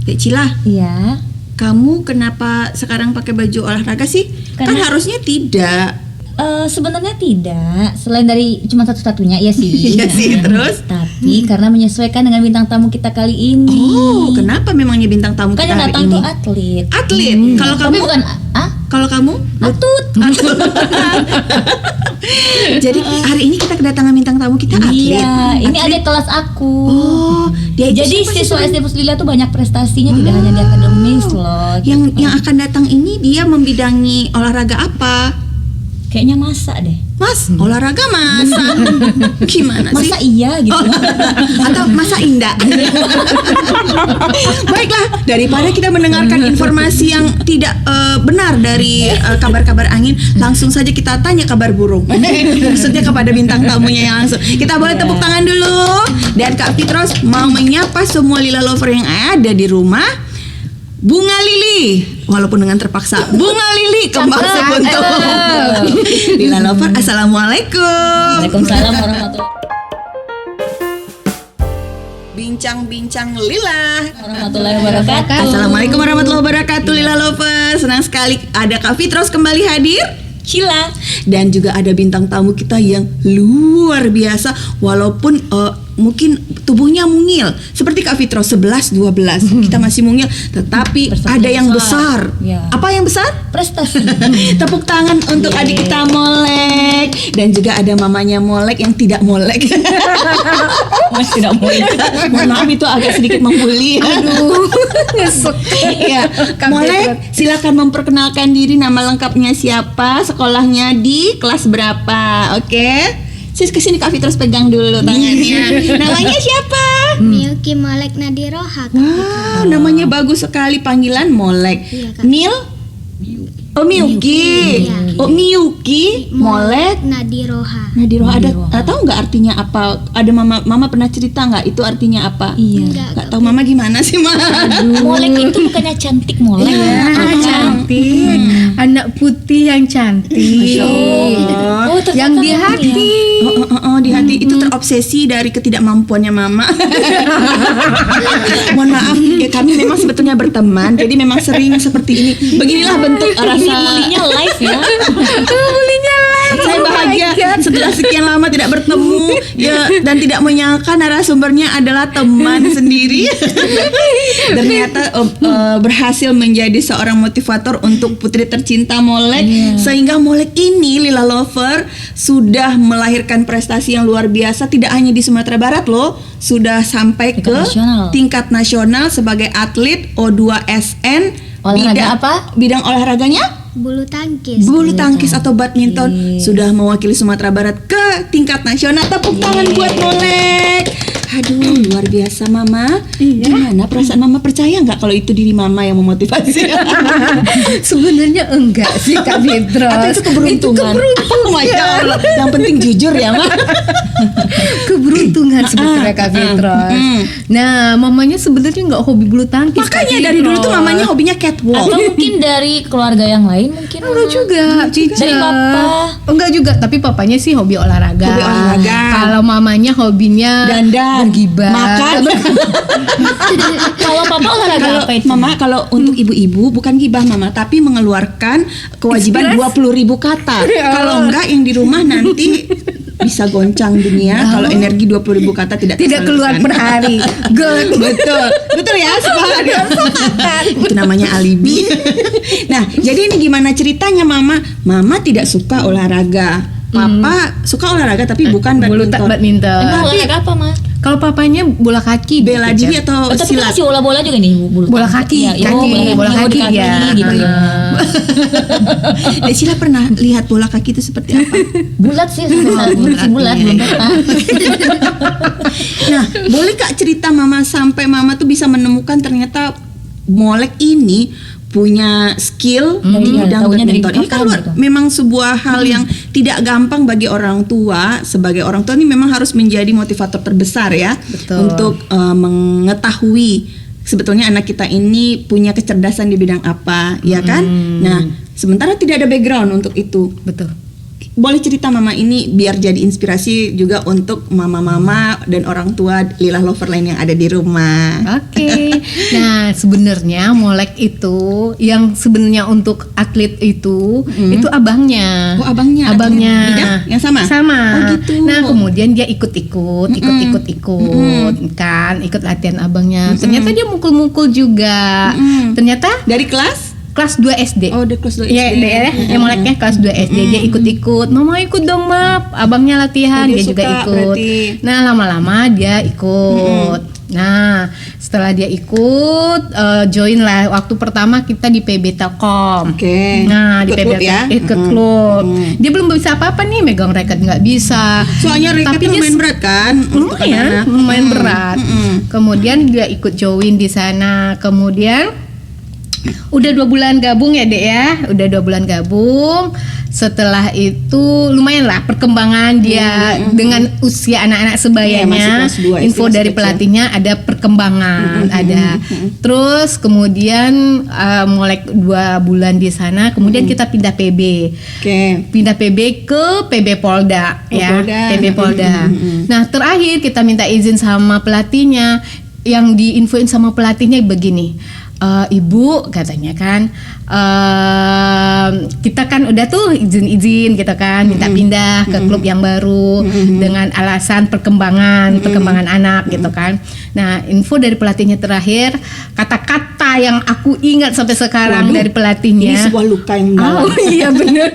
Dek Cila, Iya. kamu kenapa sekarang pakai baju olahraga sih? Kan Karena- harusnya tidak. Sebenarnya tidak. Selain dari cuma satu-satunya, iya sih. Iya sih, terus? Tapi karena menyesuaikan dengan bintang tamu kita kali ini. Oh, kenapa memangnya bintang tamu Kan kita yang hari datang ini? tuh atlet. Atlet. Kalau Tapi kamu, bukan kalau kamu? atut. Jadi hari ini kita kedatangan bintang tamu kita atlet. Iya, ini Atlet. adik kelas aku. Oh, dia itu Jadi siapa sih siswa sebenarnya? SD Puslila tuh banyak prestasinya, tidak hanya di akademis loh. Yang gitu. yang akan datang ini dia membidangi olahraga apa? Kayaknya masak deh. Mas, olahraga masa? Gimana sih? Masa iya gitu. Atau masa indah? Baiklah, daripada kita mendengarkan informasi yang tidak benar dari kabar-kabar angin, langsung saja kita tanya kabar burung. Maksudnya kepada bintang tamunya yang langsung. Kita boleh tepuk tangan dulu. Dan Kak Fitros mau menyapa semua Lila Lover yang ada di rumah. Bunga Lili, walaupun dengan terpaksa, Bunga Lili kembang sebuntu. Lila Lover, assalamualaikum. Waalaikumsalam warahmatullahi Bincang-bincang Lila. wabarakatuh. Assalamualaikum warahmatullahi wabarakatuh, Lila Lover. Senang sekali ada Kak Fitros kembali hadir. Cila. Dan juga ada bintang tamu kita yang luar biasa. Walaupun mungkin tubuhnya mungil seperti Kak Fitros 11-12. Kita masih mungil, tetapi Prestasi ada yang besar. besar. Ya. Apa yang besar? Prestasi. Tepuk tangan untuk Yeay. adik kita Molek. Dan juga ada mamanya Molek yang tidak molek. Mas tidak mau. Mohon maaf itu agak sedikit membuli. Aduh, ya. Molek, silakan memperkenalkan diri, nama lengkapnya siapa, sekolahnya di kelas berapa, oke? Sis kesini Kak Fitros pegang dulu tangannya. Namanya siapa? Miyuki Molek Nadiroha. Wow, namanya bagus sekali, panggilan Molek. Iya, Kak. Mil? Oh, Miyuki. Iya. Oh, Miyuki, Molek. Nadiroha. Nadiro, ada tahu nggak artinya apa? Ada mama pernah cerita nggak itu artinya apa? Iya. Nggak tahu mama gimana sih Ma? Molek itu bukannya cantik molek. Cantik, anak putih yang cantik, Oh, ternyata yang di memang hati. di hati itu terobsesi dari ketidakmampuannya mama. Mohon maaf, ya kami memang sebetulnya berteman, jadi memang sering seperti ini. Beginilah bentuk rasa. Bulinya live ya. Saya bahagia setelah sekian lama tidak bertemu ya, dan tidak menyangka narasumbernya adalah teman sendiri. Ternyata berhasil menjadi seorang motivator untuk putri tercinta Molek. Sehingga Molek ini, Lila Lover, sudah melahirkan prestasi yang luar biasa. Tidak hanya di Sumatera Barat loh, sudah sampai Tingkat ke nasional. tingkat nasional sebagai atlet O2SN. Olahraga apa? Bidang olahraganya Bulu tangkis. bulu tangkis atau badminton. Sudah mewakili Sumatera Barat ke tingkat nasional. Tepuk tangan buat Molek. Aduh, luar biasa Mama. Gimana perasaan Mama, percaya nggak kalau itu diri Mama yang memotivasi? Sebenarnya enggak sih Kak Fitros. Atau itu keberuntungan? Oh my God. Yang penting jujur ya Ma. Keberuntungan sebetulnya Kak Fitros. Nah, mamanya sebenarnya nggak hobi bulu tangkis. Kak Makanya dari dulu tuh Fitros. mamanya hobinya catwalk. Atau mungkin dari keluarga yang lain mungkin. Enggak juga, Cica. Dari papa. Enggak juga, tapi papanya sih hobi olahraga. Hobi olahraga. Kalau mamanya hobinya Dandan, bergibah. makan. Kalau papa olahraga Kalau apa itu? Mama, kalau untuk ibu-ibu bukan gibah Mama, tapi mengeluarkan kewajiban 20.000 kata. Kalau enggak yang di rumah nanti bisa goncang dunia kalau energi 20.000 kata tidak keluar tersalurkan. per hari. Good. Betul ya, sepakat. Itu namanya alibi. Nah, jadi ini gimana ceritanya Mama? Mama tidak suka olahraga. Papa suka olahraga tapi bukan Bulu badminton. Emang olahraga apa mah? Kalau papanya bola kaki, bela Cica. diri atau Tapi kan silat. masih bola-bola juga nih bulu Bola tangkis. kaki, Iya, iya, kaki, bola kaki di ya. gitu ya. Sila pernah lihat bola kaki itu seperti apa? Bulat sih, bulat belum pernah. Nah, boleh Kak cerita Mama sampai Mama tuh bisa menemukan ternyata Molek ini punya skill di bidang taunya dari badminton. Ini kan kapan luar, gitu? memang sebuah hal yang tidak gampang bagi orang tua. Sebagai orang tua ini memang harus menjadi motivator terbesar ya. Betul. Untuk mengetahui sebetulnya anak kita ini punya kecerdasan di bidang apa, ya kan? Nah, sementara tidak ada background untuk itu. Betul. boleh cerita Mama ini biar jadi inspirasi juga untuk mama-mama dan orang tua Lila Lover lain yang ada di rumah. Oke. Nah, sebenarnya Molek itu yang sebenarnya untuk atlet itu abangnya. Oh, abangnya. Abangnya. Bidang yang sama? Sama. Oh, gitu. Nah, kemudian dia ikut kan, ikut latihan abangnya. Ternyata dia mukul-mukul juga. Ternyata Dari kelas? kelas 2 SD. Oh, dari kelas 2 SD. Ya, Moleknya kelas 2 SD. Dia ikut-ikut. Mama ikut dong, Map. Abangnya latihan, Oh, dia dia juga suka ikut. berarti. Nah, lama-lama dia ikut. Nah, setelah dia ikut, join lah. Waktu pertama kita di PB Telkom. Oke. Nah, di Ikut PB klub ya? ikut klub. Dia belum bisa apa-apa nih, megang raket nggak bisa. Soalnya raket Tapi itu dia lumayan berat kan? untuk anak-anak. lumayan berat. Kemudian dia ikut join di sana. Kemudian udah 2 bulan gabung ya Dek ya, udah 2 bulan gabung. Setelah itu lumayan lah perkembangan dia dengan usia anak-anak sebayanya. Masih kelas 2 Info SD, dari masih kecil. pelatihnya ada perkembangan, ada. Terus kemudian mulai 2 bulan di sana, kemudian kita pindah PB. Oke. Pindah PB ke PB Polda ya, Polda. PB Polda. Nah, terakhir kita minta izin sama pelatihnya, yang diinfoin sama pelatihnya begini. Ibu katanya kan, kita kan udah tuh izin gitu kan, minta pindah ke klub yang baru dengan alasan perkembangan anak gitu kan. Nah, info dari pelatihnya terakhir, kata-kata yang aku ingat sampai sekarang Waduh, dari pelatihnya. Ini sebuah luka yang mendalam. Oh iya bener.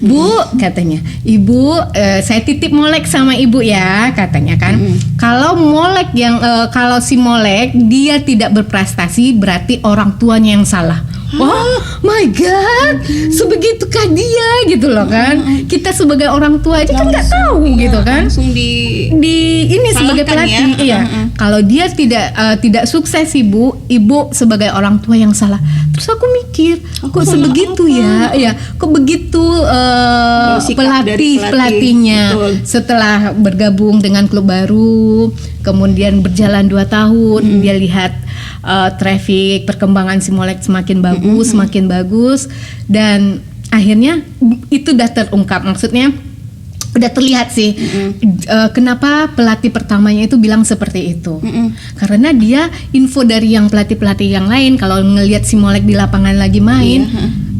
Bu katanya, Ibu saya titip Molek sama Ibu ya, katanya kan. Kalau Molek kalau si Molek dia tidak berprestasi, berarti orang tuanya yang salah. Oh my god, sebegitukah dia gitu loh kan? Kita sebagai orang tua aja kan nggak tahu gitu kan? Langsung Di ini sebagai Salahkan pelatih, ya. iya. Kalau dia tidak sukses Ibu sebagai orang tua yang salah. Terus aku mikir, kok sebegitu ya? Ya, kok begitu Sikap dari pelatihnya betul. setelah bergabung dengan klub baru, kemudian berjalan 2 tahun, dia lihat traffic perkembangan si Molek semakin bagus, dan akhirnya itu udah terungkap. Maksudnya udah terlihat sih kenapa pelatih pertamanya itu bilang seperti itu. Karena dia info dari yang pelatih-pelatih yang lain, kalau ngelihat si Molek di lapangan lagi main,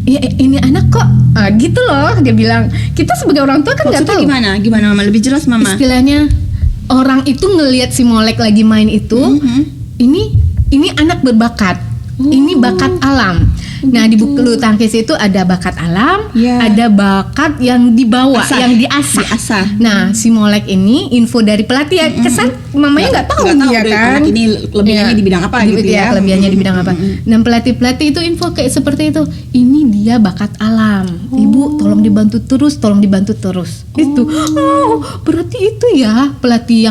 ya ini anak kok gitu loh, dia bilang. Kita sebagai orang tua kan nggak tahu. Gimana Mama? Lebih jelas Mama. Istilahnya orang itu ngelihat si Molek lagi main itu, ini anak berbakat. Ini bakat alam. Nah, di buku bulu tangkis itu ada bakat alam, Ya. ada bakat yang dibawa, yang diasah. Diasah. Nah, si Molek ini info dari pelatih ya, kesan mamanya nggak tahu dia deh, kan. anak ini kelebihannya di bidang apa gitu ya. Kelebihannya di bidang apa. Dan pelatih-pelatih itu info kayak seperti itu. Ini dia bakat alam. Ibu tolong dibantu terus. Itu. Oh, berarti itu ya pelatih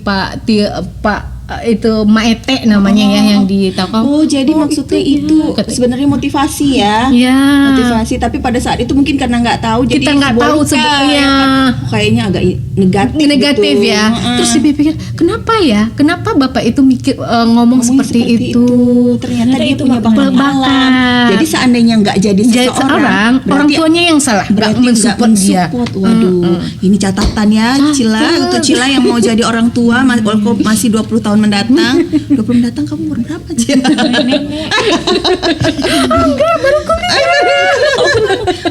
Pak itu Maete namanya ya yang di Telkom. Oh, jadi maksudnya itu sebenarnya motivasi ya. Ya. Motivasi, tapi pada saat itu mungkin karena nggak tahu, jadi Kita nggak sebuah tahu luka, sebenarnya. ya kan? Kayaknya agak negatif gitu. Ya. Terus dia pikir, kenapa bapak itu mikir ngomong seperti itu? Ternyata dia itu punya bakat bakat. alam. Jadi seandainya nggak jadi Jadi seseorang, orang tuanya yang salah, nggak berarti nggak mensupport dia. Waduh, ini catatan ya, Cila, untuk Cila yang mau jadi orang tua walaupun masih 20 tahun mendatang. 20 mendatang kamu umur berapa, Cila? Enggak, baru kuliah.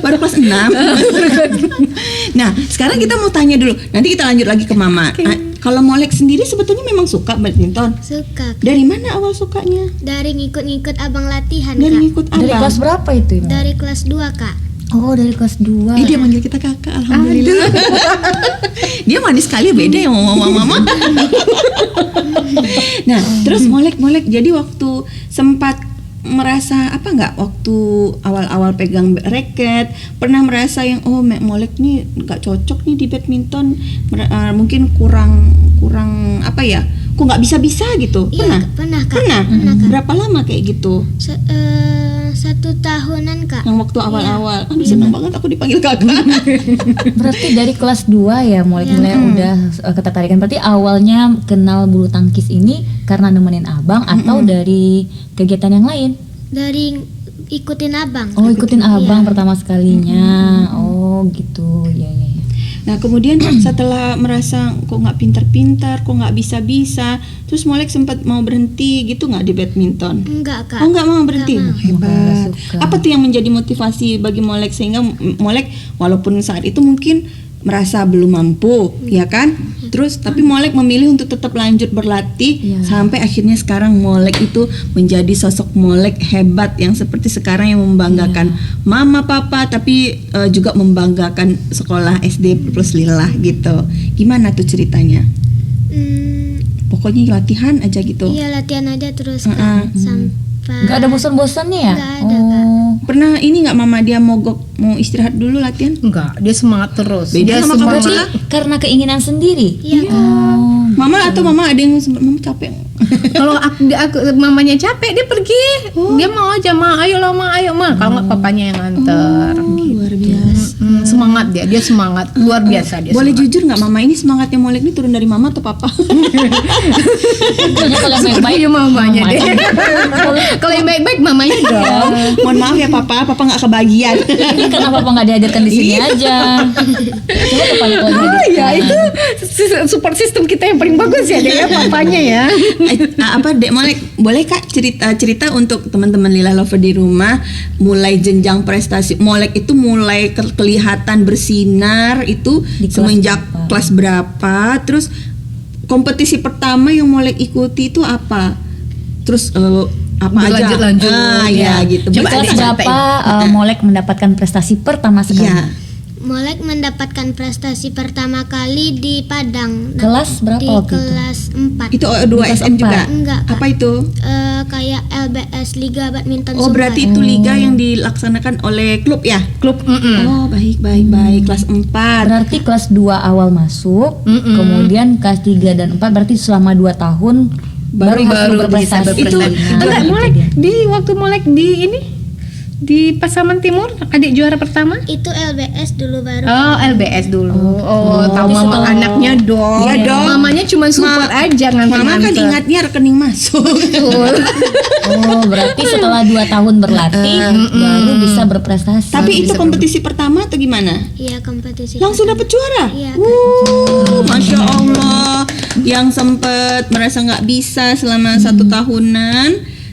Baru kelas 6. Nah, sekarang kita mau tanya dulu. Nanti kita lanjut lagi ke Mama. Kalau Molek sendiri sebetulnya memang suka badminton. Suka. Dari mana awal sukanya? Dari ngikut-ngikut abang latihan, Dari Kak. ngikut Dari abang. kelas berapa itu? Ibu? Dari kelas 2, Kak. Oh, dari kelas 2. Dia manggil kita kakak, alhamdulillah. Dia manis sekali, beda ya mama. Nah, terus Molek, jadi waktu sempat merasa apa nggak waktu awal-awal pegang racket, pernah merasa yang Molek nih nggak cocok nih di badminton, mungkin kurang apa ya, kok nggak bisa gitu? Iya, pernah, Kak. Pernah. Kak. Berapa lama kayak gitu? 1 tahunan, Kak. Yang waktu awal-awal, senang banget aku dipanggil kakak. Berarti dari kelas 2 ya mulai udah ketertarikan. Berarti awalnya kenal bulu tangkis ini karena nemenin abang atau dari kegiatan yang lain? Dari ikutin abang. Oh, ikutin abang Iya. pertama sekalinya. Oh, Oh gitu, ya. Nah kemudian setelah merasa kok nggak pintar-pintar, kok nggak bisa-bisa, terus Molek sempat mau berhenti gitu nggak di badminton? Enggak kak. Oh nggak mau berhenti? Nggak mau. Hebat. Nggak suka. Apa tuh yang menjadi motivasi bagi Molek sehingga Molek walaupun saat itu mungkin merasa belum mampu, ya kan? Terus tapi Molek memilih untuk tetap lanjut berlatih Iya. sampai akhirnya sekarang Molek itu menjadi sosok Molek hebat yang seperti sekarang yang membanggakan mama papa tapi juga membanggakan sekolah SD plus Lillah gitu. Gimana tuh ceritanya? Pokoknya latihan aja gitu. Iya latihan aja terus kak Mm-mm. sampai. Nggak ada bosan-bosannya ya? Nggak ada, Kak. Pernah ini nggak mama dia mogok mau istirahat dulu latihan? Enggak, dia semangat terus. Beda Dia sama semangat. kamu, Berarti karena keinginan sendiri. Iya kak. Oh. Mama atau mama ada yang sempat mama capek? Kalau aku mamanya capek dia pergi. Dia mau aja, "Ma, ayo lah, Ma, ayo, Ma." Kalau nggak papanya yang nganter. Luar biasa. Semangat dia semangat luar biasa dia. Boleh semangat. jujur nggak mama ini semangatnya Molek ini turun dari mama atau papa? Kayaknya kalau yang baik-baik Iya mamanya mama. deh. Kalau yang baik-baik mamanya dong. Mohon maaf ya papa nggak kebagian. Ini kenapa Papa nggak diajarkan di sini aja? Coba Papa kalau Ya itu support system kita yang paling bagus ya deh ya papanya ya. Apa Dek Molek boleh Kak cerita untuk teman-teman Lillah Lover di rumah mulai jenjang prestasi Molek itu mulai kelihatan bersinar itu Di kelas semenjak berapa? kelas berapa, terus kompetisi pertama yang Molek ikuti itu apa, terus apa aja? Berlanjut-lanjut, Ya ya. gitu. Di Coba kelas Dek, berapa Molek mendapatkan prestasi pertama sekali? Ya. Molek mendapatkan prestasi pertama kali di Padang. Kelas berapa Di waktu itu? kelas 4. Itu 2 Di kelas SM juga? 4? Enggak, Kak. Apa itu? Kayak LBS Liga Badminton Oh Sumbar. berarti itu liga yang dilaksanakan oleh klub ya? Klub Oh baik kelas 4. Berarti kelas 2 awal masuk, kemudian kelas 3 dan 4 berarti selama 2 tahun baru bisa berprestasi. berprestasi. Nah, Enggak, itu Molek dia. di waktu Molek di ini di Pasaman Timur adik juara pertama. Itu LBS dulu baru. Oh, LBS dulu. Oh, tahu Tapi mama setelah- anaknya dong. Iya dong. Mamanya cuma support aja nganter. Mama kan ingatnya rekening masuk. Oh, berarti setelah 2 tahun berlatih baru bisa berprestasi. Tapi itu kompetisi pertama atau gimana? Iya kompetisi. Langsung dapat juara? Iya, Kak. Masya Allah. Yang sempat merasa nggak bisa selama 1 tahunan,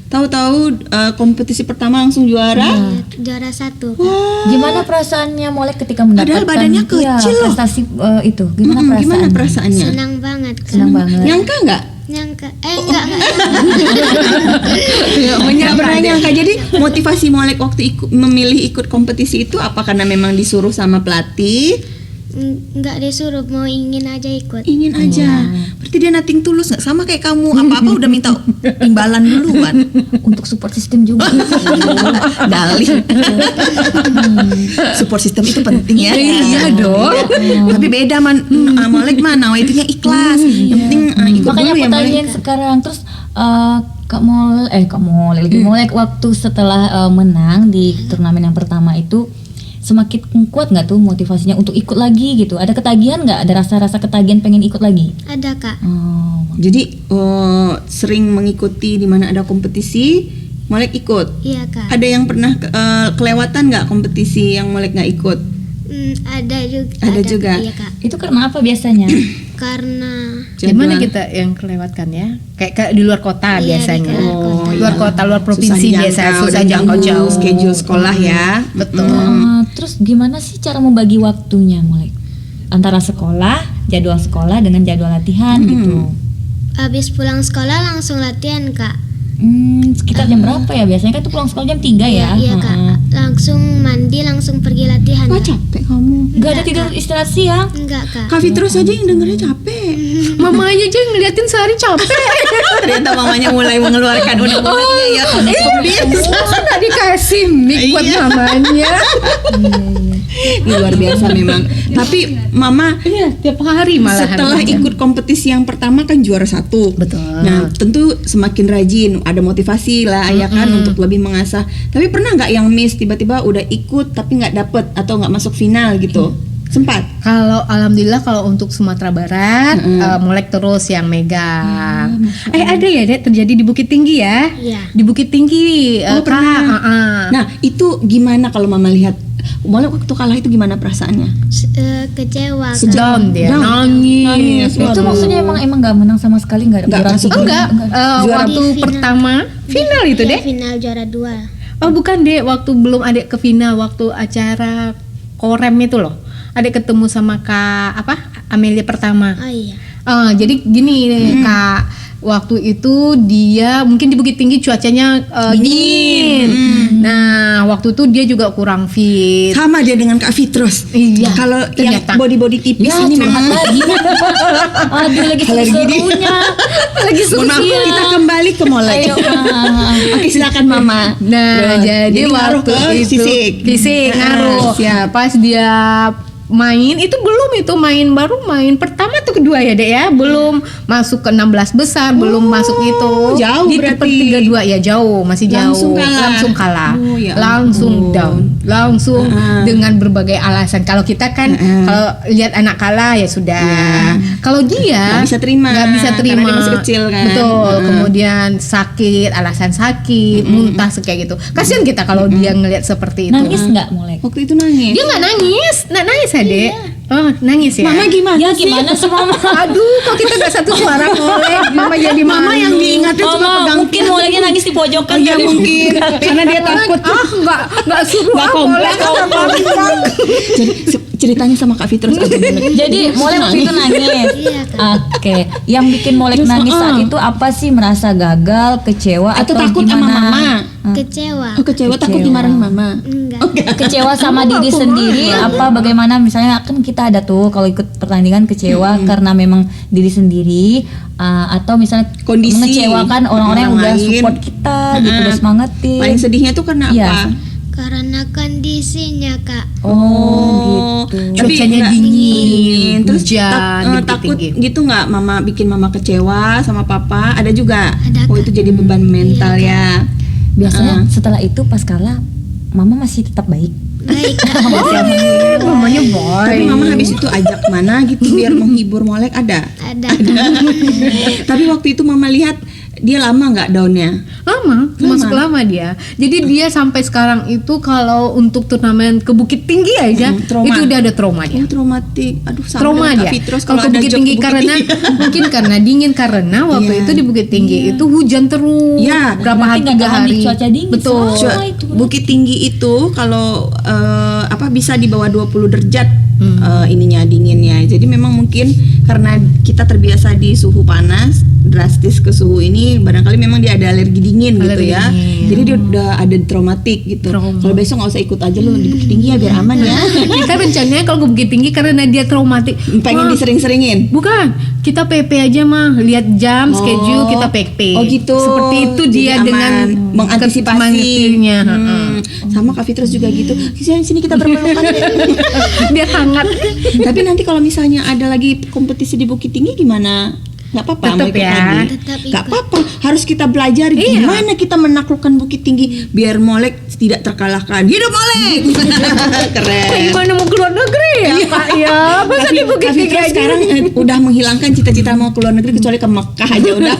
tahu-tahu kompetisi pertama langsung juara. Iya, juara 1. Gimana perasaannya Molek ketika Padahal mendapatkan badannya kecil loh. prestasi itu? Gimana perasaannya? Gimana perasaannya? Senang banget. Kak. Senang banget. Nyangka nggak? Nyangka. Enggak. Nggak pernah nyangka. Jadi motivasi Molek waktu memilih ikut kompetisi itu apa karena memang disuruh sama pelatih? Enggak disuruh, mau ingin aja ikut. Ingin aja. Berarti dia nating tulus nggak sama kayak kamu. Apa-apa udah minta imbalan duluan. Untuk support system juga. Dalih. Support system itu penting ya. Iya dong. Tapi beda Molek mana itunya ikhlas. Yang penting ikut Makanya dulu aku ya Molek. tanyain sekarang terus Kak Molek waktu setelah menang di turnamen yang pertama itu semakin kuat nggak tuh motivasinya untuk ikut lagi gitu? Ada ketagihan nggak? Ada rasa-rasa ketagihan pengen ikut lagi? Ada Kak. Oh, Jadi sering mengikuti di mana ada kompetisi, Molek ikut. Iya Kak. Ada yang pernah kelewatan nggak kompetisi yang Molek nggak ikut? Ada juga. Ada juga. Iya Kak. itu karena apa biasanya? Karena Gimana kita yang kelewatkan ya? Kayak di luar kota Iya, biasanya. di luar kota. Luar kota, luar provinsi biasa susah jangkau jauh. Schedule sekolah ya. Betul. Terus gimana sih cara membagi waktunya Molek? Antara sekolah, jadwal sekolah dengan jadwal latihan gitu. habis pulang sekolah langsung latihan Kak. Sekitar jam berapa ya? Biasanya kan tuh pulang sekolah jam 3 ya? Iya Kak. Heeh. Langsung mandi langsung pergi latihan. Wah Kak. capek kamu. Nggak ada tidur istirahat siang? Enggak Kak. Kak Fitrus aja yang dengernya capek. Mamanya aja ngeliatin sehari capek. Ternyata mamanya mulai mengeluarkan unek-uneknya ya. Masa nggak dikasih mic buat Iya. mamanya? Luar biasa memang. Tapi mama Iya, tiap hari malahan. setelah ikut kompetisi yang pertama kan juara 1. Betul. Nah tentu semakin rajin, ada motivasi lah ya kan untuk lebih mengasah. Tapi pernah nggak yang miss tiba-tiba udah ikut tapi nggak dapet atau nggak masuk final gitu? Sempat. Kalau alhamdulillah kalau untuk Sumatera Barat Molek terus yang megang. Ada ya Dek terjadi di Bukit Tinggi ya? Iya. Di Bukit Tinggi. Pernah. Kak, Nah, itu gimana kalau Mama lihat Molek waktu kalah itu gimana perasaannya? Kecewa. Kak. down dia, Down. nangis. Itu maksudnya emang nggak menang sama sekali, nggak Nggak berarti masuk. Enggak, Juara waktu di final. pertama final itu Iya, Dek. final juara 2. Oh bukan Dek, waktu belum Adek ke final, waktu acara Korem itu loh. Adek ketemu sama Kak Amelia pertama. Oh iya. Jadi gini Kak, waktu itu dia mungkin di Bukit Tinggi cuacanya dingin. Nah waktu itu dia juga kurang fit. Sama dia dengan Kak Fitros. Iya, Kalau yang ternyata. body tipis Ya, ini curhat memang lagi. Aduh, lagi seru-serunya. Lagi Mohon maaf, seru. kita kembali ke Molek. Ayo, Oke, silakan Mama. Nah, jadi ngaruh waktu ke itu fisik. ngaruh. Siap. Pas dia main itu baru main pertama atau kedua ya Dek ya, belum masuk ke 16 besar, belum masuk itu. Jauh di berarti. 32 ya, jauh, masih jauh. Langsung kalah. Oh, ya Langsung ampun. down. Langsung dengan berbagai alasan. Kalau kita kan kalau lihat anak kalah ya sudah. Kalau dia Nggak bisa terima, nggak bisa karena terima. dia masih kecil kan. Betul. Kemudian sakit, alasan sakit, muntah kayak gitu. Kasihan kita kalau dia ngelihat seperti itu. Nangis nggak Molek? Waktu itu nangis. Dia nggak nangis ya Dek. Oh nangis ya. Mama gimana Ya sih? gimana sih Mama? Aduh, kok kita nggak satu suara Molek. Mama jadi Mama malu. yang diingatnya Oh, cuma pegang mungkin Moleknya nangis di pojokan Iya kali. mungkin karena dia takut. nggak suruh Nggak Molek komplek. Jadi ceritanya sama Kak Fitros aja. Jadi Molek waktu itu nangis. Iya, Kak. Oke, yang bikin Molek nangis saat itu apa sih? Merasa gagal, kecewa, Atau atau takut sama gimana? Mama. Kecewa. Oh, kecewa takut Kecewa. dimarahin Mama. Enggak. Kecewa sama diri sendiri apa bagaimana? Misalnya kan kita ada tuh kalau ikut pertandingan kecewa karena memang diri sendiri, atau misalnya Kondisi mengecewakan orang-orang yang orang udah lain. support kita gitu, udah semangatin. Paling sedihnya tuh karena Iya. apa? Karena kondisinya Kak. Oh, gitu. Tapi Cuacanya nggak dingin, Terus hujan, di Bukit takut Tinggi. gitu nggak Mama bikin Mama kecewa sama Papa? Ada juga. Ada, Oh Kak. itu jadi beban mental ya. Biasanya setelah itu pas kalah Mama masih tetap baik. Baik Kak. Mamanya boy. Tapi Mama habis itu ajak mana gitu biar menghibur Molek ada. Ada. Tapi waktu itu Mama lihat dia lama nggak downnya? Lama, masuk lama dia. Jadi dia sampai sekarang itu kalau untuk turnamen ke Bukit Tinggi aja trauma. itu udah ada trauma dia. Oh traumatik. Aduh sama Trauma dengan Kak dia. Fitros Kalau ke ada Bukit job Tinggi ke Bukit karena Tinggi. mungkin karena dingin karena waktu Iya. itu di Bukit Tinggi itu hujan terus. Iya. Berapa Berarti hari nggak 3 tahan di hari. cuaca dingin. Betul. Sama itu berarti. Bukit Tinggi itu kalau bisa di bawah 20 derajat ininya dinginnya. Jadi memang mungkin karena kita terbiasa di suhu panas drastis ke suhu ini barangkali memang dia ada alergi dingin gitu Alergi ya. dingin. Jadi dia udah ada traumatik gitu. Trauma. Kalau besok nggak usah ikut aja lu di Bukit Tinggi ya biar aman ya. Kita rencananya kalau ke Bukit Tinggi karena dia traumatik. Pengen Wah, disering-seringin. Bukan, kita PP aja mah, lihat jam, schedule kita PP. Oh gitu. Seperti itu Jadi dia aman. dengan mengantisipasi. mengertinya. Sama Kak Fitros juga gitu. Sini kita berpelukan deh. Biar hangat. Tapi nanti kalau misalnya ada lagi kompetisi di Bukit Tinggi gimana? Nggak apa-apa Tetep mau ikut ya. lagi? Tetap Nggak ikut. apa-apa, harus kita belajar Iya. gimana kita menaklukkan Bukit Tinggi biar Molek tidak terkalahkan. Hidup Molek. Keren. Gimana mau keluar negeri ya Kak ya? Masa di Bukit Kak Tinggi Fitros aja? sekarang udah menghilangkan cita-cita mau keluar negeri kecuali ke Mekah aja udah.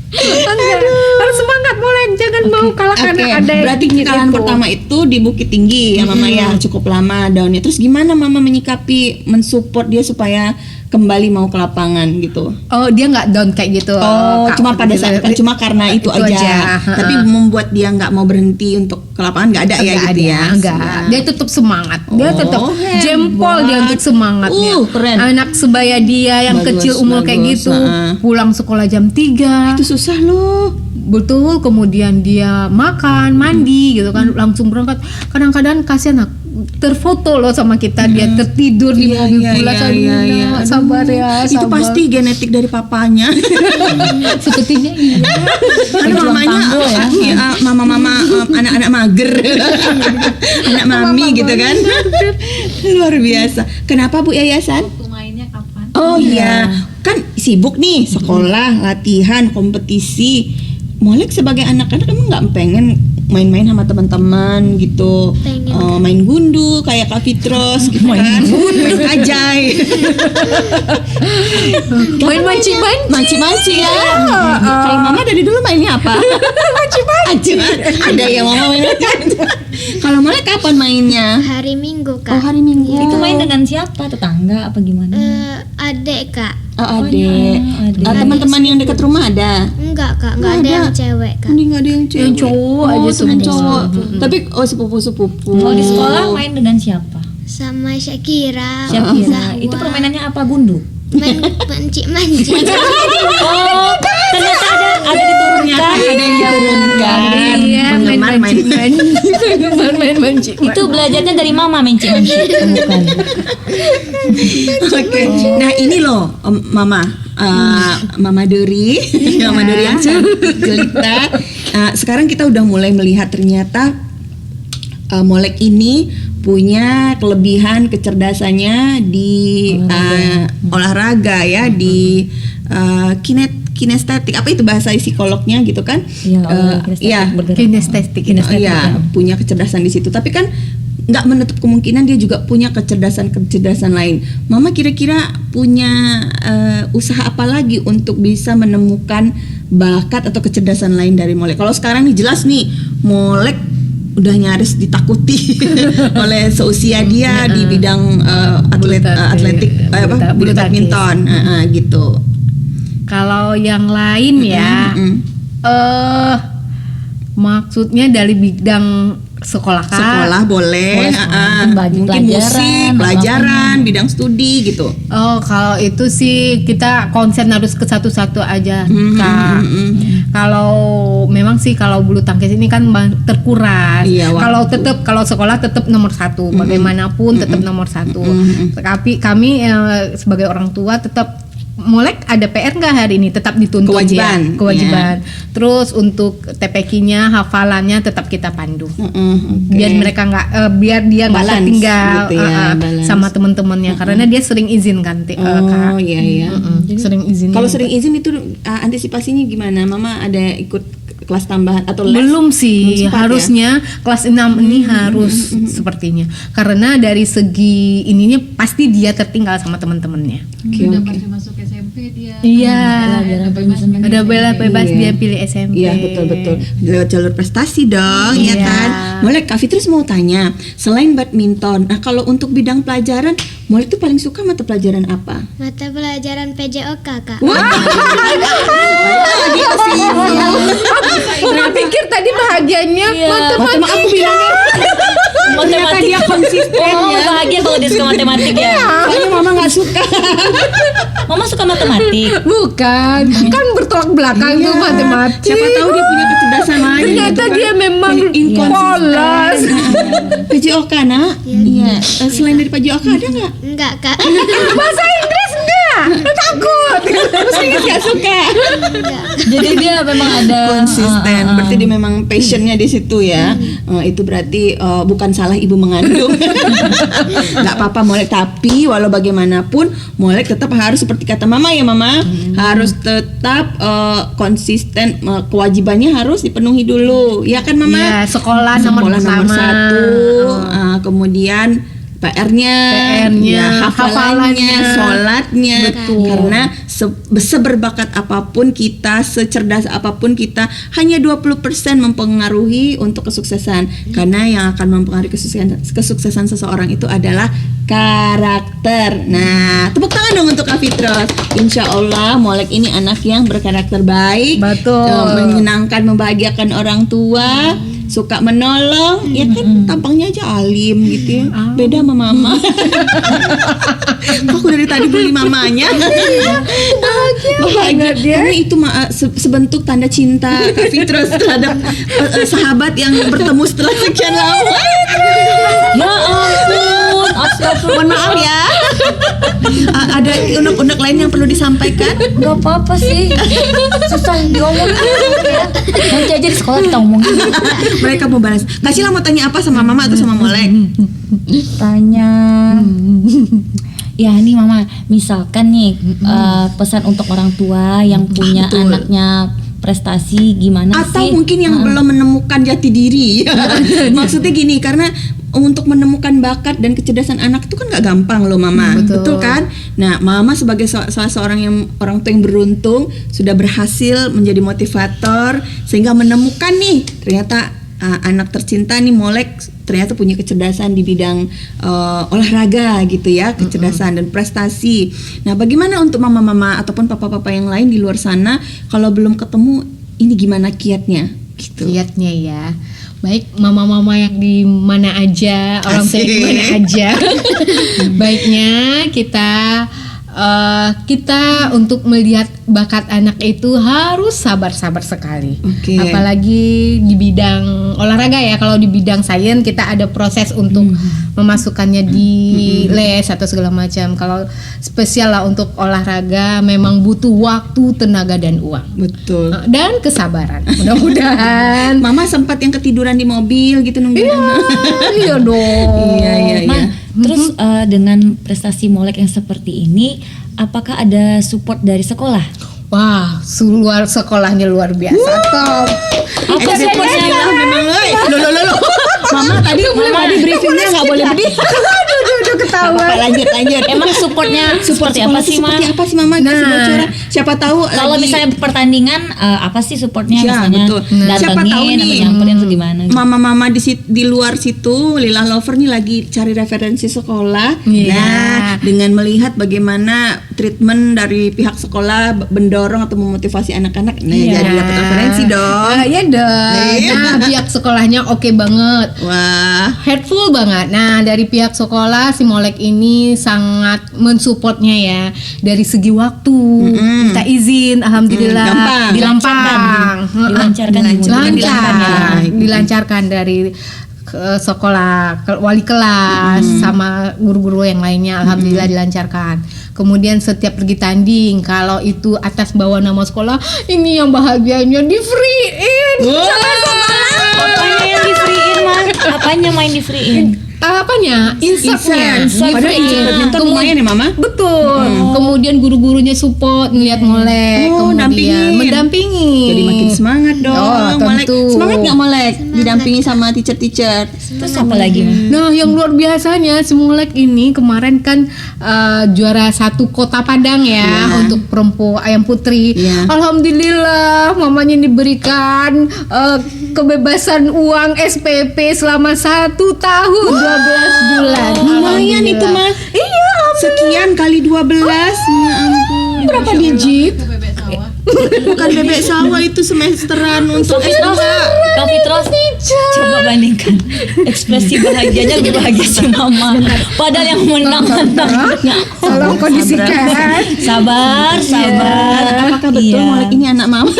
Enggak. Harus semangat boleh, jangan mau kalahkan Oke, ada yang berarti dingin kekalahan itu. pertama itu di Bukit Tinggi ya Mama ya, cukup lama daunnya. Terus gimana Mama menyikapi, mensupport dia supaya kembali mau ke lapangan gitu? Oh dia nggak down kayak gitu. Oh, Kak. cuma pada saat cuma karena itu, Itu aja. aja, Tapi membuat dia nggak mau berhenti untuk ke lapangan nggak ada ya Enggak gitu ada, ya? enggak. Dia tetap semangat. Dia Oh, tetap hebat. jempol dia untuk semangatnya. Keren. Anak sebaya dia yang Bagus, kecil umur kayak bagus, gitu, pulang sekolah jam 3. Itu susah loh. Betul, kemudian dia makan, mandi gitu kan, langsung berangkat. Kadang-kadang kasihan nak terfoto loh sama kita, dia tertidur di Iya, mobil iya, pulang. iya, Aduh, iya, iya. Nak, sabar ya, Itu sabar. pasti genetik dari papanya. Sepertinya iya. Karena Pejuang mamanya tangguh ya. mama-mama anak-anak mager. Anak mami gitu kan. Luar biasa. Kenapa Bu Yayasan? Mainnya kapan? Oh iya, kan sibuk nih sekolah, latihan, kompetisi. Molek sebagai anak-anak emang nggak pengen main-main sama teman-teman gitu. Pengen. Main gundu kayak Kak Fitros gitu kan. Main kajai. Main mancing-mancing. Manci-manci ya. Kalau Mama dari dulu mainnya apa? Manci-manci. Ada yang Mama main manci-manci. Kalau Molek kapan mainnya? Hari Minggu, Oh, Kak. hari Minggu. Itu main dengan siapa? Tetangga apa gimana? Adek, Kak. Oh, adek. adek. Teman-teman yang dekat rumah ada. Enggak, Kak. Enggak ada Nggak yang ada. cewek, Kak. Mending ada yang cewek. Yang cowok aja temen semua. cowok. Tapi sepupu-sepupu. Kalau di sekolah main dengan siapa? Sama Syakira. Syakira. Zahwa. Itu permainannya apa? Gundu? Main mancing-mancing. Oh, ternyata ada diturunkan. Ada yang diturunkan. Iya, main Penggemar mancing-mancing. Penggemar main mancing. Itu belajarnya dari mama mencik-mencik. Bukan. Oke. Nah ini loh Mama, Mama Dori, Mama Dori yang cantik jelita. Sekarang kita udah mulai melihat ternyata Molek ini punya kelebihan kecerdasannya di olahraga ya, di kinestetik. Apa itu bahasa psikolognya gitu kan? Iya, kinestetik Iya. bergerak. Kinestetik. Iya, punya kecerdasan di situ. Tapi kan nggak menutup kemungkinan dia juga punya kecerdasan lain. Mama kira-kira punya usaha apa lagi untuk bisa menemukan bakat atau kecerdasan lain dari Molek? Kalau sekarang nih jelas nih Molek udah nyaris ditakuti oleh seusia dia di bidang atletik bulu tangkis. badminton gitu. Kalau yang lain ya, maksudnya dari bidang sekolah kah? Sekolah boleh, Bagi mungkin musik, pelajaran, pelajaran, bidang studi gitu. Oh, kalau itu sih kita konsen harus ke satu-satu aja, Kak. Kalau memang sih kalau bulu tangkis ini kan terkuras. Iya, waktu. Kalau sekolah tetap nomor satu, bagaimanapun tetap nomor satu. Tapi kami sebagai orang tua tetap Molek ada PR nggak hari ini? Tetap dituntut Kewajiban. ya, kewajiban. Terus untuk TPQ-nya, hafalannya tetap kita pandu. Biar mereka nggak, biar dia nggak Balance tertinggal gitu ya, balance. sama teman-temannya, karena dia sering izin kan, Kak. Oh iya iya. Sering izin. Kalau sering izin itu antisipasinya gimana? Mama ada ikut kelas tambahan atau les? Belum sih, sempat ya? harusnya kelas 6 ini harus sepertinya. Karena dari segi ininya pasti dia tertinggal sama teman-temannya. Oke, oke. Masuk SMP dia. Iya. Pelajaran Ada bela bebas Iya. dia pilih SMP. Iya betul lewat jalur prestasi dong ya Iya. kan. Molek, Kak Fitri mau tanya, selain badminton, nah kalau untuk bidang pelajaran, Molek tuh paling suka mata pelajaran apa? Mata pelajaran PJOK, Kak. Lagi ke sini. Aku pikir tadi bahagianya Matematika aku bilangnya ternyata dia konsisten Oh, ya. bahagia kalau dia suka matematik ya. Soalnya Mama nggak suka. Mama suka matematik. Bukan, kan bertolak belakang tuh Iya. matematik. Siapa tahu dia punya kecerdasan lain. Ternyata gitu kan. dia memang Inkonsisten. polos. PJOK nak? Iya. Selain dari PJOK ada nggak? Enggak, Kak. Bahasa Inggris enggak? Takut. Bahasa Inggris nggak suka. Enggak. Jadi dia memang ada Konsisten. Berarti dia memang passionnya di situ ya. Itu berarti bukan salah ibu mengandung. Nggak apa-apa Molek. Tapi walau bagaimanapun Molek tetap harus seperti kata Mama ya Mama, harus tetap konsisten. Kewajibannya harus dipenuhi dulu. Ya kan Mama? Iya, sekolah nomor pertama. satu. Kemudian PR-nya, PR-nya, hafalannya, sholatnya. Betul. Karena seberbakat apapun kita, secerdas apapun kita, hanya 20% mempengaruhi untuk kesuksesan. Karena yang akan mempengaruhi kesuksesan seseorang itu adalah karakter. Nah, tepuk tangan dong untuk Kak Fitros. Insya Allah Molek ini anak yang berkarakter baik, Betul. menyenangkan, membahagiakan orang tua, suka menolong, ya kan tampangnya aja alim gitu ya. Beda sama Mama. Aku dari tadi beli mamanya. Bahagia karena itu sebentuk tanda cinta Kak Fitros terhadap sahabat yang bertemu setelah sekian lama. Ya ampun, astagfirullah. Mohon maaf ya. Ada unek-unek lain yang perlu disampaikan? Gak apa-apa sih. Susah diomongin ya. Nanti aja di sekolah kita omongin. Mereka mau balas. Kak Sila mau tanya apa sama Mama atau sama Molek? Tanya. Ya nih Mama, misalkan nih pesan untuk orang tua yang punya Betul. anaknya prestasi gimana Atau sih? mungkin yang belum menemukan jati diri. Maksudnya gini, karena untuk menemukan bakat dan kecerdasan anak itu kan nggak gampang loh Mama, betul kan? Nah, Mama sebagai salah seorang orang tua yang beruntung sudah berhasil menjadi motivator sehingga menemukan nih ternyata anak tercinta nih Molek ternyata punya kecerdasan di bidang olahraga gitu ya, kecerdasan dan prestasi. Nah, bagaimana untuk mama-mama ataupun papa-papa yang lain di luar sana kalau belum ketemu ini gimana kiatnya? Gitu. Kiatnya ya. Baik mama-mama yang di mana aja, orang tua di mana aja. Baiknya kita untuk melihat bakat anak itu harus sabar-sabar sekali. Apalagi di bidang olahraga ya. Kalau di bidang sains kita ada proses untuk memasukkannya di les atau segala macam. Kalau spesial lah untuk olahraga memang butuh waktu, tenaga dan uang. Betul. Dan kesabaran. Mudah-mudahan. Mama sempat yang ketiduran di mobil gitu nungguin anak. Iya dong. Iya. Ma, terus dengan prestasi Molek yang seperti ini, apakah ada support dari sekolah? Wah, luar sekolahnya luar biasa. Top. Apa supportnya? Memang loh. Mama tadi briefingnya nggak boleh begitu. Aduh, ketawa. Lanjut. Emang supportnya seperti apa sih, Ma? Seperti apa sih Mama? Kasih bocoran. Siapa tahu Kalau lagi misalnya pertandingan apa sih supportnya? Ya, Misalnya betul. Siapa tahu datengin atau nih, nyamperin atau gimana? mama-mama di luar situ, Lila Lover nih lagi cari referensi sekolah. Iya. Nah, dengan melihat bagaimana treatment dari pihak sekolah mendorong atau memotivasi anak-anak, nah jadi dapat referensi dong. Iya dong. Iya. Nah, pihak sekolahnya oke banget. Wah, Helpful banget. Nah, dari pihak sekolah si Molek ini sangat mensupportnya ya. Dari segi waktu, minta izin, alhamdulillah Gampang. Dilancarkan, dilancarkan dari sekolah, wali kelas sama guru-guru yang lainnya, alhamdulillah dilancarkan. Kemudian setiap pergi tanding, kalau itu atas bawah nama sekolah, ini yang bahagianya di free-in. Apanya yang di free-in, Ma? Apanya main di free-in? Apanya? Insertnya. Padahal insert badminton lumayan ya Mama. Betul. Kemudian guru-gurunya support ngeliat Molek, kemudian mendampingi. Jadi makin semangat dong. Oh, Molek. tentu. Semangat nggak Molek? Didampingi sama teacher-teacher. Terus apa lagi, Ma? Nah, yang luar biasanya si Molek ini kemarin kan juara 1 Kota Padang ya untuk perempuan ayam putri. Iya. Alhamdulillah mamanya diberikan kebebasan uang SPP selama 1 tahun 12 bulan. Lumayan itu Mas. Iya. Sekian kali 12. Ya ampun. Berapa digit? Bukan bebek sawah itu semesteran untuk S2. Kak Fitros, coba bandingkan ekspresi bahagianya lebih bahagia si Mama. Padahal yang menang anaknya. Tolong kondisikan. Sabar. Apakah betul Molek ini anak Mama?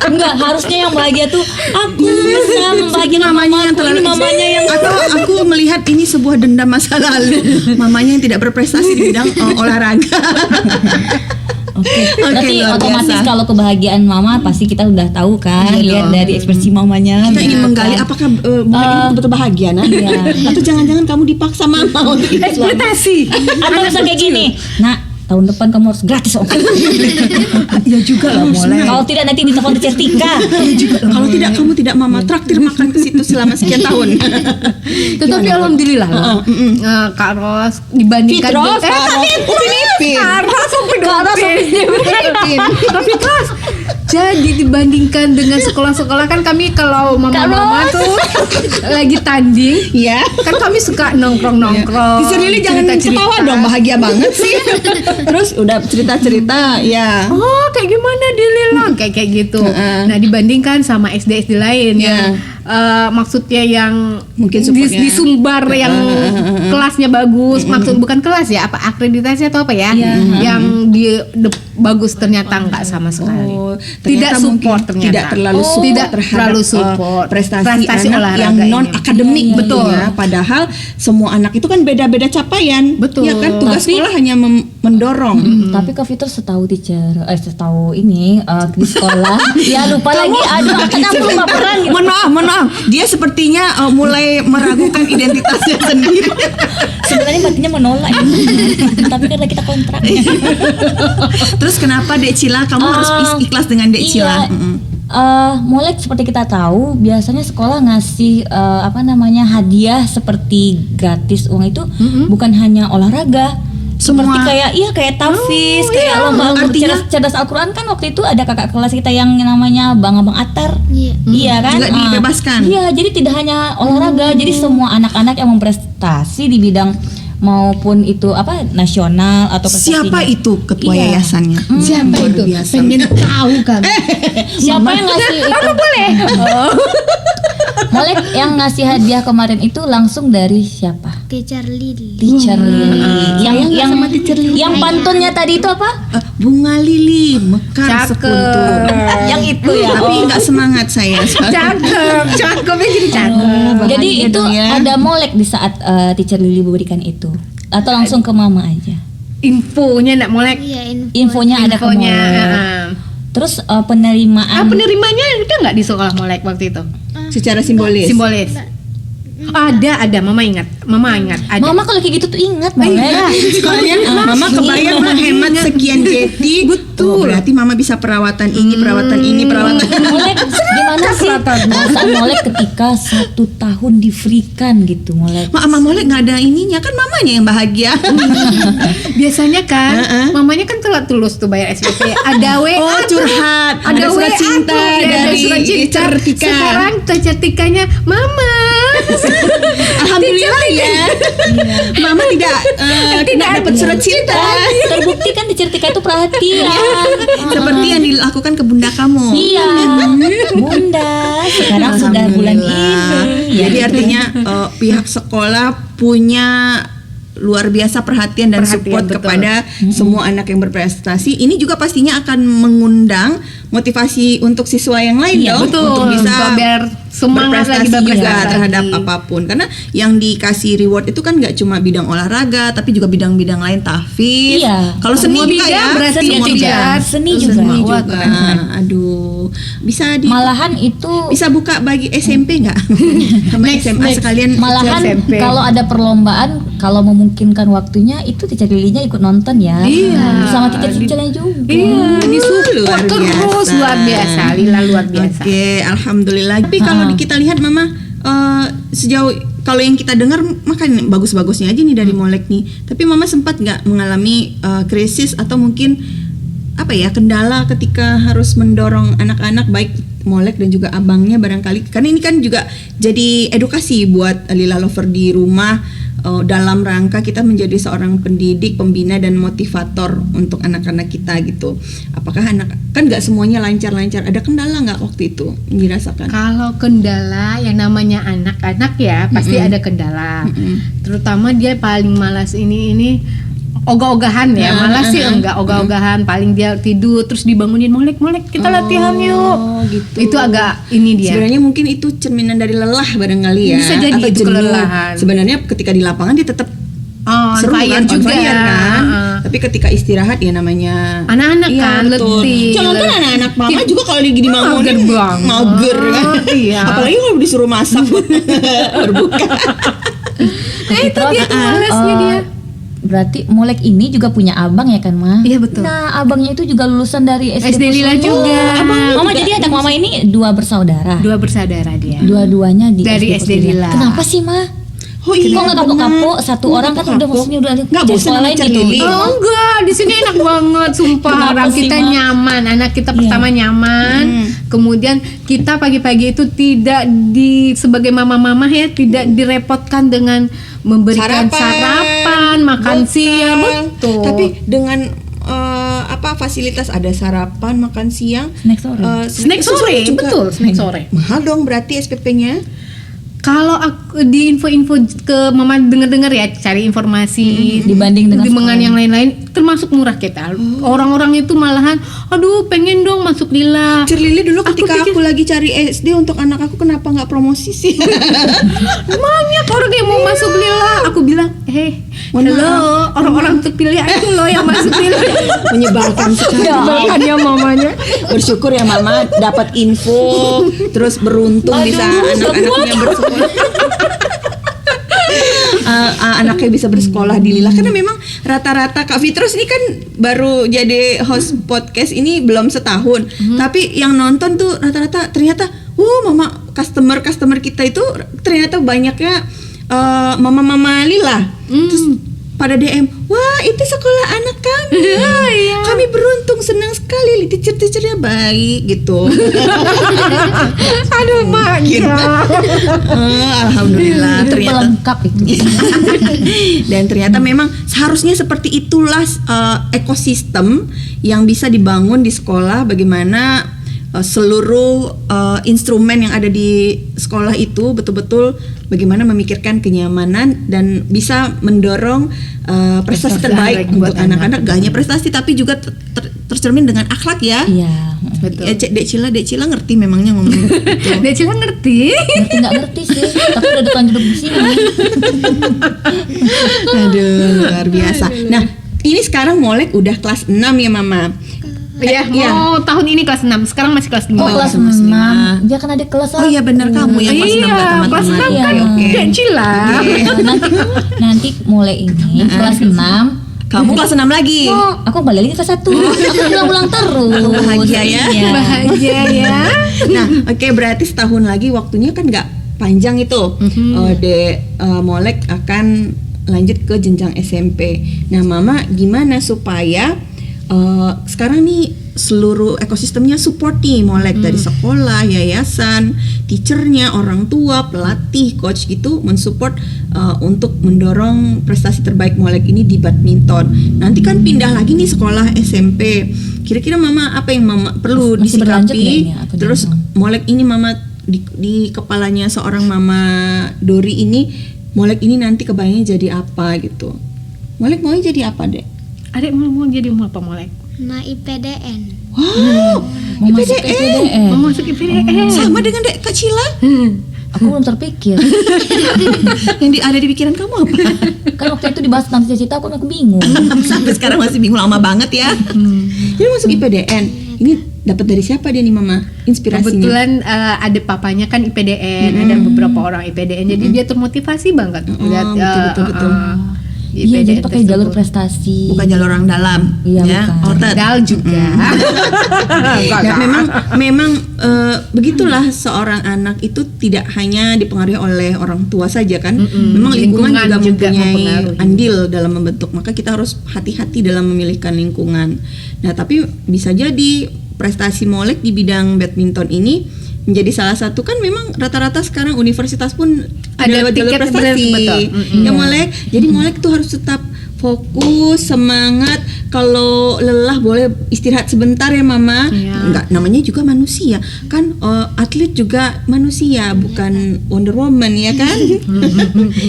Enggak, harusnya yang bahagia tuh aku bisa membahagiakan Mamanya yang mamaku, ini terlalu mamanya yang atau aku melihat ini sebuah dendam masa lalu. Mamanya yang tidak berprestasi di bidang olahraga. Oke, berarti luar otomatis biasa. kalau kebahagiaan Mama pasti kita udah tahu kan, lihat dari ekspresi mamanya. Kita ingin gitu menggali kan. apakah Molek ini betul-betul bahagia nah? Atau jangan-jangan kamu dipaksa Mama untuk ikut suami. Atau bisa kayak gini, Nak, tahun depan kamu harus gratis om. Ya juga lah Molek. Kalau tidak nanti ditelepon teacher Tika. Kalau tidak kamu tidak Mama traktir makan ke situ selama sekian tahun. Tetapi alhamdulillah loh. Kak Ros dibandingkan Fitros, Kak Ros Tapi Ros jadi dibandingkan dengan sekolah-sekolah kan kami kalau mama-mama tuh lagi tanding Iya. kan kami suka nongkrong-nongkrong. Teacher Lili jangan cerita-cerita. ketawa dong, bahagia banget sih. Terus udah cerita-cerita, ya. Oh kayak gimana di Lilang kayak gitu. Nah dibandingkan sama SD lain yang maksudnya yang Mungkin di supportnya. Sumbar yang kelasnya bagus, maksud bukan kelas ya apa akreditasi atau apa ya yang bagus ternyata nggak sama sekali. Ternyata Tidak support mungkin ternyata. tidak terlalu support Tidak terhadap terlalu support. prestasi Prestasi anak olahraga yang ini. non akademik Betul. ya. Padahal semua anak itu kan beda-beda capaian. Betul. Ya kan tugas Tapi- sekolah hanya mendorong. Tapi Kak Fitur setahu setahu ini di sekolah ya lupa lagi, aduh aku lupa peran gitu. Mohon maaf, dia sepertinya mulai meragukan identitasnya sendiri. Sebenarnya batinnya menolak ya. Tapi karena kita kontrak. Terus kenapa Dek Cila kamu harus ikhlas dengan Dek Cila? Molek seperti kita tahu biasanya sekolah ngasih hadiah seperti gratis uang itu bukan hanya olahraga, seperti kayak tahfiz, kayak lomba cerdas Al-Quran kan waktu itu ada kakak kelas kita yang namanya Bang Atar. Iya kan? Juga dibebaskan. Iya, jadi tidak hanya olahraga, jadi semua anak-anak yang memprestasi di bidang maupun itu nasional atau siapa itu ketua yayasannya? Siapa itu? Pengen tahu kan? Siapa yang ngasih itu? Kamu boleh. Molek yang ngasih hadiah kemarin itu langsung dari siapa? Teacher Lili. Teacher Lili. Yang sama Teacher Lili. Yang pantunnya tadi itu apa? Bunga lili mekar sekuntur. Yang itu ya. Tapi nggak semangat saya. Cakepnya jadi cakep. Jadi Bahagia itu dong ya. ada molek di saat Teacher Lili memberikan itu, atau langsung ke mama aja? Infonya nak molek. Iya, Infonya ada ke Infonya. molek. Terus penerimaan. Penerimanya ada nggak di sekolah molek waktu itu? Secara simbolis. Simbolis. Ada. Mama ingat. Ada. Mama kalau kayak gitu tuh ingat molek. Soalnya mama kebayang menghemat sekian jeti. Betul. Berarti mama bisa perawatan ini, perawatan ini, perawatan ini. Molek gimana sih perasaan molek ketika 1 tahun di-free-kan gitu molek? Mama Molek nggak ada ininya kan mamanya yang bahagia. Biasanya kan, mamanya kan telat tulus tuh bayar SPP. Ada WA. Oh curhat. Ada surat WA cinta tuh, ya, ada dari surat cinta. Certika. Sekarang Certikanya Mama. Alhamdulillah ya. Mama tidak dapat surat cinta. Terbukti kan di Certika itu perhatian. Seperti yang dilakukan ke bunda kamu. Iya, Bunda. Sekarang sudah bulan ini. Ya. Jadi artinya pihak sekolah punya luar biasa perhatian dan support betul. kepada semua anak yang berprestasi. Ini juga pastinya akan mengundang motivasi untuk siswa yang lain Iya, dong betul. untuk bisa Biar semangat lagi berprestasi juga berprestasi. terhadap apapun. Karena yang dikasih reward itu kan nggak cuma bidang olahraga, tapi juga bidang-bidang lain tahfiz. Iya. Kalau seni Semua juga bidang ya, berarti semua juga. bidang. Seni juga. Seni Wah, juga. keren. Aduh, bisa Malahan itu bisa buka bagi SMP nggak? Sama SMA sekalian. malahan SMP. kalau ada perlombaan, kalau memungkinkan waktunya itu Teacher Lilinya ikut nonton ya. Iya. Bersama teacher-teachernya juga. Iya, disupport Luar terus biasa. luar biasa. Lila luar biasa. Oke, alhamdulillah. Tapi kalau kita lihat Mama sejauh kalau yang kita dengar makan bagus-bagusnya aja nih dari Molek nih. Tapi Mama sempat nggak mengalami krisis atau mungkin kendala ketika harus mendorong anak-anak baik Molek dan juga abangnya barangkali, karena ini kan juga jadi edukasi buat Lila Lover di rumah dalam rangka kita menjadi seorang pendidik, pembina dan motivator untuk anak-anak kita gitu. Apakah kan nggak semuanya lancar-lancar, ada kendala nggak waktu itu yang dirasakan? Kalau kendala yang namanya anak-anak ya pasti ada kendala. Terutama dia paling malas ini ogah-ogahan ya. Malas sih enggak ogah-ogahan, paling dia tidur terus dibangunin molek kita latihan yuk. Gitu. Itu agak ini dia. Sebenarnya mungkin itu cerminan dari lelah barangkali ya. Bisa jadi atau itu jenuh. kelelahan. Sebenarnya ketika di lapangan dia tetap seru fire kan, on juga. fire kan. Tapi ketika istirahat ya namanya Anak-anak iya, kan betul. letih. Jangan kan anak-anak mama juga kalau lagi dibangunin Mager banget. mager kan. Iya. Apalagi kalau disuruh masak buat berbuka. Itu dia tuh malesnya dia. Berarti Molek ini juga punya abang ya kan, Ma? Iya, betul. Nah, abangnya itu juga lulusan dari SD Lila Kusumo. juga. Mama jadi anak Mama ini 2 bersaudara. 2 bersaudara dia. Dua-duanya di Dari SD Lila. Kenapa sih, Ma? Oh iya. Kok nggak kapok-kapok? Satu orang kan udah maksudnya udah Nggak jadi bosan sekolah sama lain Teacher gitu. Lili. Oh enggak, di sini enak banget, sumpah. Kenapa Orang sih, kita Ma? nyaman, anak kita pertama nyaman. Kemudian kita pagi-pagi itu tidak sebagai mama-mama ya, tidak direpotkan dengan memberikan sarapan, makan siang, betul. Tapi dengan fasilitas ada sarapan, makan siang, Snack sore. snack sore, juga. betul, snack sore. Mahal dong berarti SPP-nya. Kalau aku di info-info ke mama dengar-dengar ya, cari informasi Dibanding dengan yang lain-lain, termasuk murah kita. Orang-orang itu malahan, aduh pengen dong masuk Lila. Lili dulu ketika aku lagi cari SD untuk anak aku, kenapa nggak promosi sih? Banyak orang yang mau masuk Lila. Aku bilang, Mohon hello, orang-orang terpilih itu loh yang masuk Lila. Menyebalkan sekali. Bahkan ya mamanya. Bersyukur ya mama dapat info, terus beruntung bisa anak-anaknya bersekolah. Anaknya bisa bersekolah di Lila, karena memang rata-rata Kak Fitrus ini kan baru jadi host podcast ini belum setahun, tapi yang nonton tuh rata-rata ternyata mama customer kita itu ternyata banyaknya mama-mama Lila. Terus pada DM, wah itu sekolah anak kami, kami beruntung, senang sekali, teacher-teachernya baik gitu. Aduh mak, alhamdulillah ternyata pelengkap itu. dan ternyata memang seharusnya seperti itulah ekosistem yang bisa dibangun di sekolah, bagaimana seluruh instrumen yang ada di sekolah itu betul-betul bagaimana memikirkan kenyamanan dan bisa mendorong prestasi terbaik untuk anak-anak. Gak hanya prestasi tapi juga tercermin dengan akhlak ya. Iya. Betul. Dek Cila ngerti memangnya ngomong gitu. Dek Cila ngerti. Nggak ngerti sih, tapi udah depan duduk di sini. Aduh, luar biasa. Nah, ini sekarang Molek udah kelas 6 ya Mama. Iya, mau tahun ini kelas 6, sekarang masih kelas 5. Oh, kelas 6. Dia kan ada kelas. Oh iya benar, kamu yang kelas 6 Iya, teman-teman. kelas 6 kan Oke. Dek Cila. Nanti mulai ini kelas 6. Kamu kelas 6 lagi. Aku balik lagi ke 1. Aku ulang-ulang terus. Bahagia ya. Iya. Bahagia ya. Nah, oke, berarti setahun lagi waktunya kan nggak panjang itu. Molek akan lanjut ke jenjang SMP. Nah, Mama gimana supaya sekarang nih seluruh ekosistemnya support nih Molek, dari sekolah, yayasan, teachernya, orang tua, pelatih, coach gitu mensupport untuk mendorong prestasi terbaik Molek ini di badminton. Nanti kan pindah lagi nih sekolah SMP. Kira-kira Mama apa yang Mama perlu Masih berlanjut nggak disikapi? ini atau Terus gimana? Molek ini Mama di kepalanya seorang Mama Dori ini, Molek ini nanti kebayangnya jadi apa gitu. Molek mau jadi apa, Dek? Adek mau jadi apa Molek? Nah, IPDN. Wow, Mau masuk IPDN. PPDN. Mau masuk IPDN. Sama dengan Dek Kak Cila. Aku belum terpikir. Yang ada di pikiran kamu apa? Kan waktu itu dibahas tentang cita-cita aku bingung. Sampai sekarang masih bingung, lama banget ya. Jadi masuk IPDN. Ini dapat dari siapa dia nih Mama? Inspirasinya? Kebetulan ada papanya kan IPDN, ada beberapa orang IPDN, jadi dia termotivasi banget. Lihat, betul. di Iya, IPDN jadi pakai jalur tersebut. prestasi. Bukan jalur orang dalam, Iya, ya. bukan. Otot. Dal juga. Dan memang begitulah seorang anak itu tidak hanya dipengaruhi oleh orang tua saja kan. Memang lingkungan juga mempunyai mempengaruhi. andil dalam membentuk. Maka kita harus hati-hati dalam memilihkan lingkungan. Nah, tapi bisa jadi prestasi Molek di bidang badminton ini menjadi salah satu, kan memang rata-rata sekarang universitas pun ada Ada jalur tiket, prestasi. betul. Ya Molek. Jadi Molek tuh harus tetap fokus, semangat. Kalau lelah boleh istirahat sebentar ya Mama. Iya. Enggak, namanya juga manusia. Kan atlet juga manusia, bukan Wonder Woman ya kan?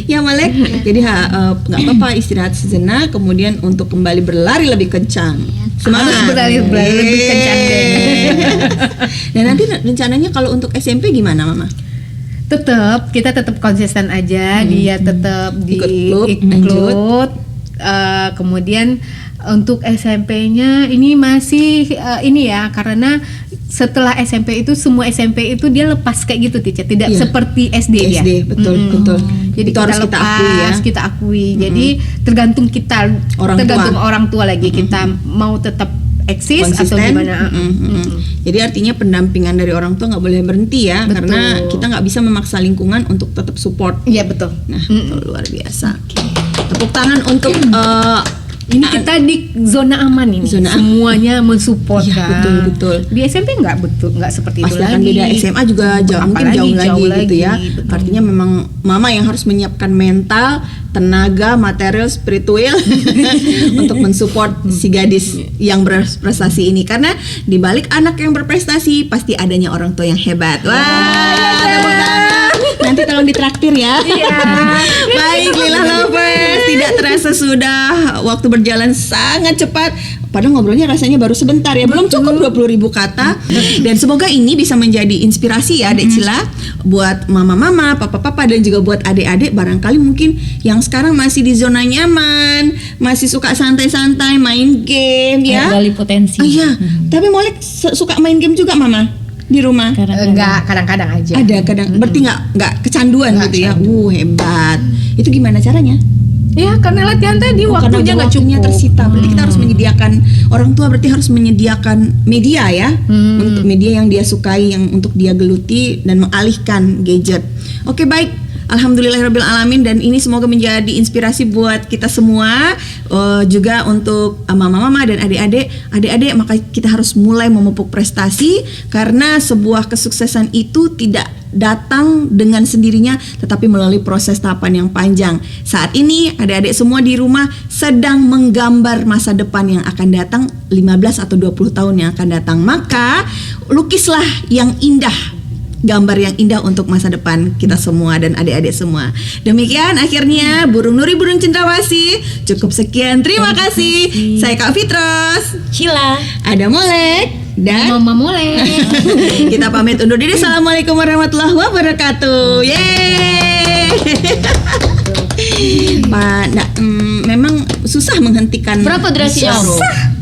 Ya Molek. Jadi enggak apa-apa, istirahat sejenak, kemudian untuk kembali berlari lebih kencang. Semangat. Harus berlari lebih kencang deh. Dan nanti rencananya kalau untuk SMP gimana Mama? Kita tetap konsisten aja, dia tetap di Ikut klub, kemudian untuk SMP-nya ini masih ini ya, karena setelah SMP itu semua SMP itu dia lepas kayak gitu teacher, tidak Iya. seperti SD dia. SD, betul. Jadi Itu harus kita akui ya. kita akui. Jadi tergantung kita, Orang tergantung tua. orang tua lagi, kita mau tetap eksis atau Konsisten. gimana. Jadi artinya pendampingan dari orang tua nggak boleh berhenti ya, Betul. karena kita nggak bisa memaksa lingkungan untuk tetap support. Iya betul. Nah, itu luar biasa. Tepuk tangan untuk Ini kita di zona aman ini. Zona Semuanya mensupport Iya, kan. betul. Di SMP nggak seperti itu pasti akan lagi. beda. SMA juga mungkin Apalagi jauh lagi gitu ya. betul. Artinya memang Mama yang harus menyiapkan mental, tenaga, material, spiritual untuk mensupport si gadis yang berprestasi ini, karena di balik anak yang berprestasi pasti adanya orang tua yang hebat. Wah, tepuk tangan. Nanti tolong ditraktir ya. Iya. Baik Lila Lovers, tidak terasa sudah waktu berjalan sangat cepat. Padahal ngobrolnya rasanya baru sebentar ya, belum cukup 20.000 kata. Dan semoga ini bisa menjadi inspirasi ya Dek Cila, buat mama-mama, papa-papa, dan juga buat adik-adik barangkali mungkin yang sekarang masih di zona nyaman, masih suka santai-santai main game ya. Gali potensi. Ah, iya, tapi Molek suka main game juga mama di rumah. Enggak, kadang-kadang aja. Ada kadang, berarti nggak kecanduan Nggak gitu ya. candu. Hebat. Itu gimana caranya? Ya karena latihan tadi Karena waktunya nggak cukup. tersita. Berarti kita harus menyediakan, orang tua berarti harus menyediakan media ya, untuk media yang dia sukai, yang untuk dia geluti dan mengalihkan gadget. Oke, baik. Alhamdulillahirabbil alamin, dan ini semoga menjadi inspirasi buat kita semua, juga untuk mama-mama dan adik-adik, maka kita harus mulai memupuk prestasi, karena sebuah kesuksesan itu tidak datang dengan sendirinya, tetapi melalui proses tahapan yang panjang. Saat ini adik-adik semua di rumah sedang menggambar masa depan yang akan datang 15 atau 20 tahun yang akan datang. Maka lukislah yang indah, gambar yang indah untuk masa depan kita semua dan adik-adik semua. Demikian akhirnya Burung Nuri Burung Cendrawasih. Cukup sekian, terima kasih. Saya Kak Fitros, Cila. ada Molek, dan Mama Molek. kita pamit undur diri. Assalamualaikum warahmatullahi wabarakatuh. Yeay. Pak, memang susah menghentikan Berapa durasi suara.